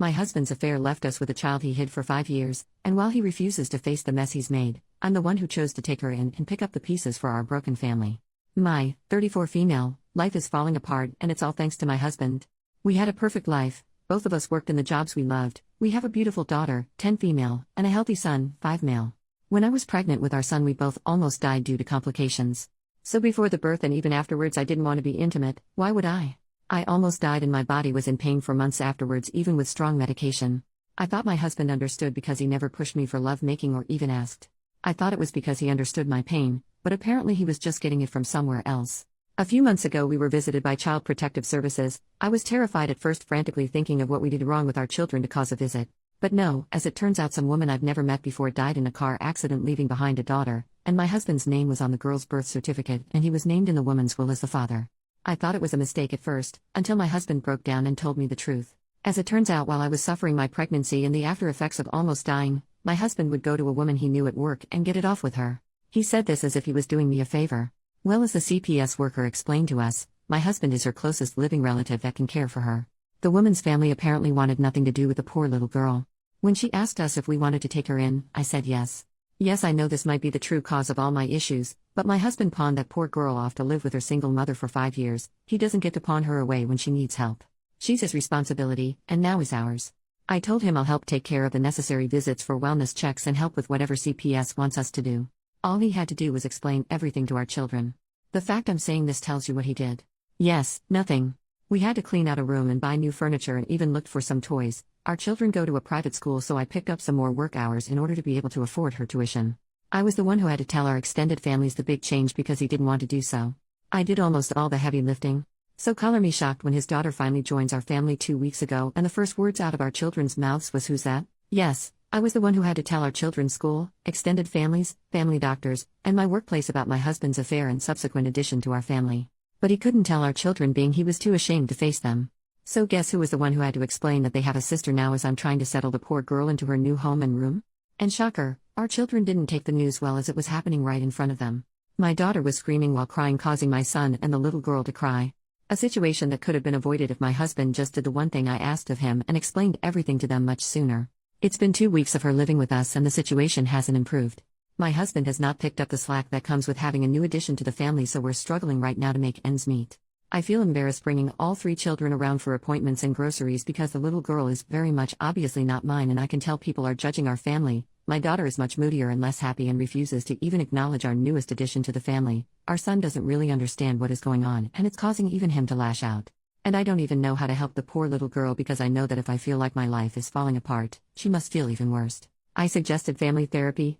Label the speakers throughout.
Speaker 1: My husband's affair left us with a child he hid for 5 years, and while he refuses to face the mess he's made, I'm the one who chose to take her in and pick up the pieces for our broken family. My 34 female life is falling apart, and it's all thanks to my husband. We had a perfect life, both of us worked in the jobs we loved, we have a beautiful daughter, 10 female, and a healthy son, 5 male. When I was pregnant with our son, we both almost died due to complications. So before the birth and even afterwards, I didn't want to be intimate. Why would I? I almost died and my body was in pain for months afterwards, even with strong medication. I thought my husband understood because he never pushed me for lovemaking or even asked. I thought it was because he understood my pain, but apparently he was just getting it from somewhere else. A few months ago we were visited by Child Protective Services. I was terrified at first, frantically thinking of what we did wrong with our children to cause a visit. But no, as it turns out, some woman I've never met before died in a car accident leaving behind a daughter, and my husband's name was on the girl's birth certificate and he was named in the woman's will as the father. I thought it was a mistake at first, until my husband broke down and told me the truth. As it turns out, while I was suffering my pregnancy and the after effects of almost dying, my husband would go to a woman he knew at work and get it off with her. He said this as if he was doing me a favor. Well, as the CPS worker explained to us, my husband is her closest living relative that can care for her. The woman's family apparently wanted nothing to do with the poor little girl. When she asked us if we wanted to take her in, I said yes. Yes, I know this might be the true cause of all my issues, but my husband pawned that poor girl off to live with her single mother for 5 years. He doesn't get to pawn her away when she needs help. She's his responsibility, and now is ours. I told him I'll help take care of the necessary visits for wellness checks and help with whatever CPS wants us to do. All he had to do was explain everything to our children. The fact I'm saying this tells you what he did. Yes, nothing. We had to clean out a room and buy new furniture and even looked for some toys. Our children go to a private school, so I picked up some more work hours in order to be able to afford her tuition. I was the one who had to tell our extended families the big change because he didn't want to do so. I did almost all the heavy lifting. So color me shocked when his daughter finally joins our family 2 weeks ago and the first words out of our children's mouths was, "Who's that?" Yes, I was the one who had to tell our children's school, extended families, family doctors, and my workplace about my husband's affair and subsequent addition to our family. But he couldn't tell our children, being he was too ashamed to face them. So guess who was the one who had to explain that they have a sister now as I'm trying to settle the poor girl into her new home and room? And shocker, our children didn't take the news well as it was happening right in front of them. My daughter was screaming while crying, causing my son and the little girl to cry. A situation that could have been avoided if my husband just did the one thing I asked of him and explained everything to them much sooner. It's been 2 weeks of her living with us and the situation hasn't improved. My husband has not picked up the slack that comes with having a new addition to the family, so we're struggling right now to make ends meet. I feel embarrassed bringing all 3 children around for appointments and groceries because the little girl is very much obviously not mine, and I can tell people are judging our family. My daughter is much moodier and less happy and refuses to even acknowledge our newest addition to the family. Our son doesn't really understand what is going on, and it's causing even him to lash out. And I don't even know how to help the poor little girl because I know that if I feel like my life is falling apart, she must feel even worse. I suggested family therapy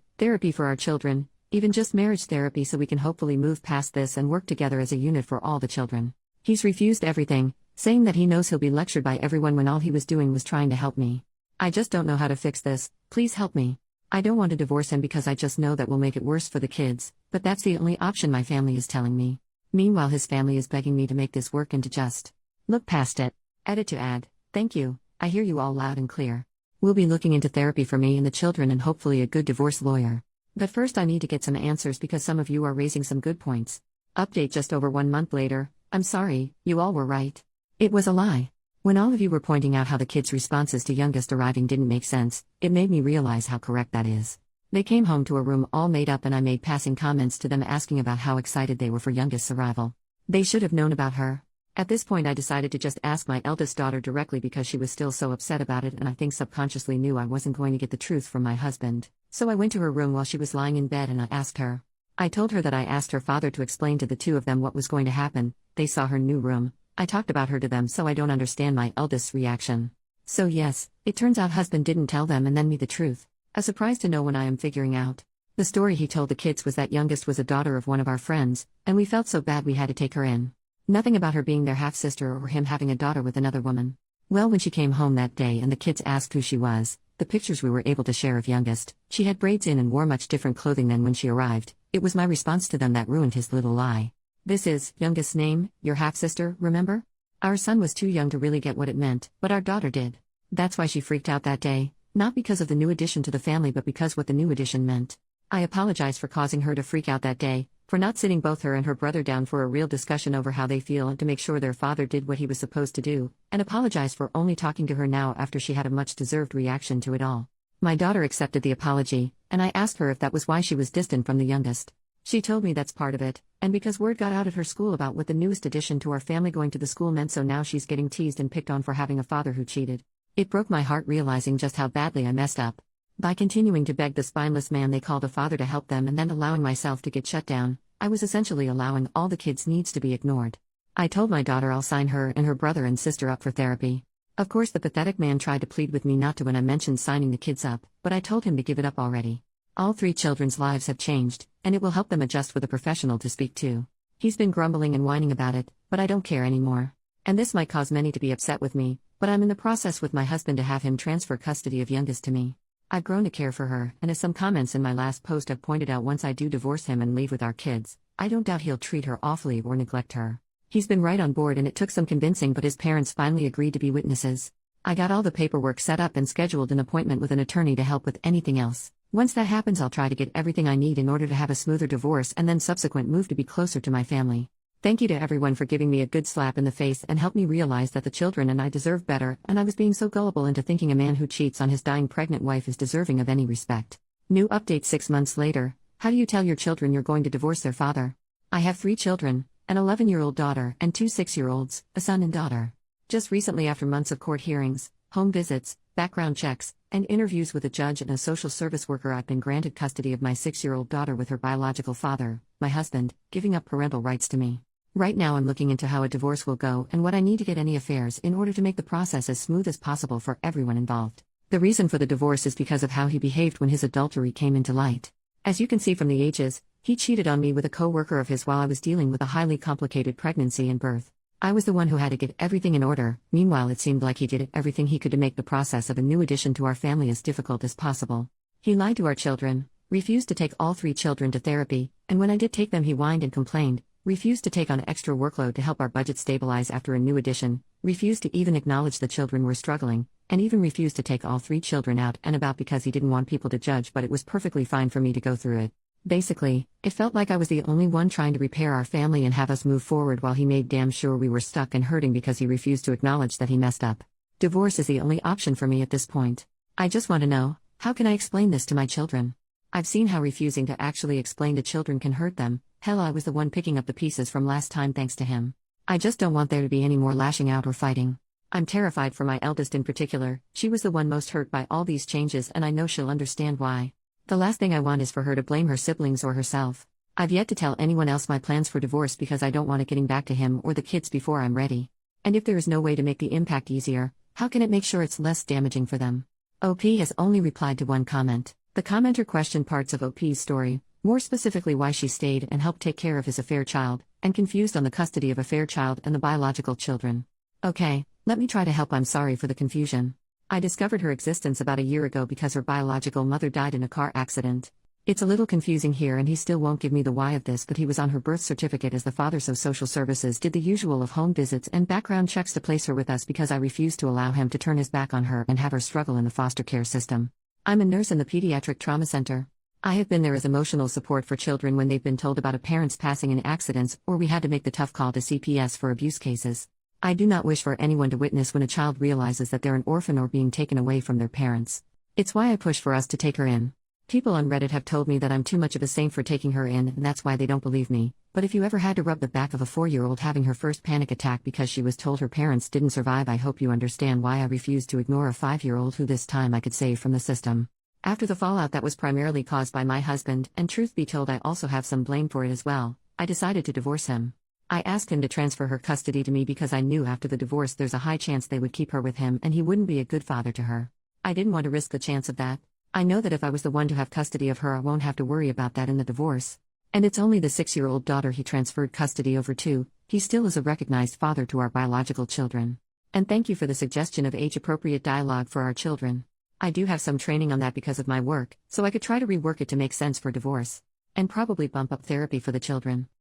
Speaker 1: for our children, even just marriage therapy, so we can hopefully move past this and work together as a unit for all the children. He's refused everything, saying that he knows he'll be lectured by everyone when all he was doing was trying to help me. I just don't know how to fix this. Please help me. I don't want to divorce him because I just know that will make it worse for the kids, but that's the only option my family is telling me. Meanwhile, his family is begging me to make this work and to just look past it. Edit to add. Thank you. I hear you all loud and clear. We'll be looking into therapy for me and the children and hopefully a good divorce lawyer. But first I need to get some answers because some of you are raising some good points. Update just over 1 month later. I'm sorry, you all were right. It was a lie. When all of you were pointing out how the kids' responses to youngest arriving didn't make sense, it made me realize how correct that is. They came home to a room all made up and I made passing comments to them asking about how excited they were for youngest's arrival. They should have known about her. At this point I decided to just ask my eldest daughter directly because she was still so upset about it, and I think subconsciously knew I wasn't going to get the truth from my husband. So I went to her room while she was lying in bed and I asked her. I told her that I asked her father to explain to the 2 of them what was going to happen. They saw her new room. I talked about her to them, so I don't understand my eldest's reaction. So yes, it turns out husband didn't tell them and then me the truth. A surprise to no one I am figuring out. The story he told the kids was that youngest was a daughter of one of our friends, and we felt so bad we had to take her in. Nothing about her being their half-sister or him having a daughter with another woman. Well, when she came home that day and the kids asked who she was, the pictures we were able to share of youngest, she had braids in and wore much different clothing than when she arrived. It was my response to them that ruined his little lie. This is youngest's name, your half-sister, remember? Our son was too young to really get what it meant, but our daughter did. That's why she freaked out that day, not because of the new addition to the family but because what the new addition meant. I apologize for causing her to freak out that day, for not sitting both her and her brother down for a real discussion over how they feel and to make sure their father did what he was supposed to do, and apologize for only talking to her now after she had a much-deserved reaction to it all. My daughter accepted the apology, and I asked her if that was why she was distant from the youngest. She told me that's part of it, and because word got out at her school about what the newest addition to our family going to the school meant, so now she's getting teased and picked on for having a father who cheated. It broke my heart realizing just how badly I messed up. By continuing to beg the spineless man they called a father to help them and then allowing myself to get shut down, I was essentially allowing all the kids' needs to be ignored. I told my daughter I'll sign her and her brother and sister up for therapy. Of course, the pathetic man tried to plead with me not to when I mentioned signing the kids up, but I told him to give it up already. All 3 children's lives have changed, and it will help them adjust with a professional to speak to. He's been grumbling and whining about it, but I don't care anymore. And this might cause many to be upset with me, but I'm in the process with my husband to have him transfer custody of youngest to me. I've grown to care for her, and as some comments in my last post have pointed out, once I do divorce him and leave with our kids, I don't doubt he'll treat her awfully or neglect her. He's been right on board, and it took some convincing, but his parents finally agreed to be witnesses. I got all the paperwork set up and scheduled an appointment with an attorney to help with anything else. Once that happens, I'll try to get everything I need in order to have a smoother divorce and then subsequent move to be closer to my family. Thank you to everyone for giving me a good slap in the face and helped me realize that the children and I deserve better, and I was being so gullible into thinking a man who cheats on his dying pregnant wife is deserving of any respect. New update 6 months later. How do you tell your children you're going to divorce their father? I have 3 children, an 11-year-old daughter and 2 6-year-olds, a son and daughter. Just recently, after months of court hearings, home visits, background checks, and interviews with a judge and a social service worker, I've been granted custody of my 6-year-old daughter with her biological father, my husband, giving up parental rights to me. Right now I'm looking into how a divorce will go and what I need to get any affairs in order to make the process as smooth as possible for everyone involved. The reason for the divorce is because of how he behaved when his adultery came into light. As you can see from the ages, he cheated on me with a co-worker of his while I was dealing with a highly complicated pregnancy and birth. I was the one who had to get everything in order. Meanwhile, it seemed like he did everything he could to make the process of a new addition to our family as difficult as possible. He lied to our children, refused to take all 3 children to therapy, and when I did take them he whined and complained, refused to take on extra workload to help our budget stabilize after a new addition, refused to even acknowledge the children were struggling, and even refused to take all 3 children out and about because he didn't want people to judge, but it was perfectly fine for me to go through it. Basically, it felt like I was the only one trying to repair our family and have us move forward while he made damn sure we were stuck and hurting because he refused to acknowledge that he messed up. Divorce is the only option for me at this point. I just want to know, how can I explain this to my children? I've seen how refusing to actually explain to children can hurt them. Hell, I was the one picking up the pieces from last time thanks to him. I just don't want there to be any more lashing out or fighting. I'm terrified for my eldest in particular. She was the one most hurt by all these changes, and I know she'll understand why. The last thing I want is for her to blame her siblings or herself. I've yet to tell anyone else my plans for divorce because I don't want it getting back to him or the kids before I'm ready. And if there is no way to make the impact easier, how can it make sure it's less damaging for them? OP has only replied to one comment. The commenter questioned parts of OP's story, more specifically why she stayed and helped take care of his affair child, and confused on the custody of affair child and the biological children. Okay, let me try to help. I'm sorry for the confusion. I discovered her existence about a year ago because her biological mother died in a car accident. It's a little confusing here and he still won't give me the why of this, but he was on her birth certificate as the father, so social services did the usual of home visits and background checks to place her with us because I refused to allow him to turn his back on her and have her struggle in the foster care system. I'm a nurse in the pediatric trauma center. I have been there as emotional support for children when they've been told about a parent's passing in accidents or we had to make the tough call to CPS for abuse cases. I do not wish for anyone to witness when a child realizes that they're an orphan or being taken away from their parents. It's why I push for us to take her in. People on Reddit have told me that I'm too much of a saint for taking her in, and that's why they don't believe me. But if you ever had to rub the back of a 4-year-old having her first panic attack because she was told her parents didn't survive, I hope you understand why I refused to ignore a 5-year-old who this time I could save from the system. After the fallout that was primarily caused by my husband, and truth be told I also have some blame for it as well, I decided to divorce him. I asked him to transfer her custody to me because I knew after the divorce there's a high chance they would keep her with him and he wouldn't be a good father to her. I didn't want to risk the chance of that. I know that if I was the one to have custody of her I won't have to worry about that in the divorce. And it's only the 6-year-old daughter he transferred custody over to. He still is a recognized father to our biological children. And thank you for the suggestion of age-appropriate dialogue for our children. I do have some training on that because of my work, so I could try to rework it to make sense for divorce. And probably bump up therapy for the children.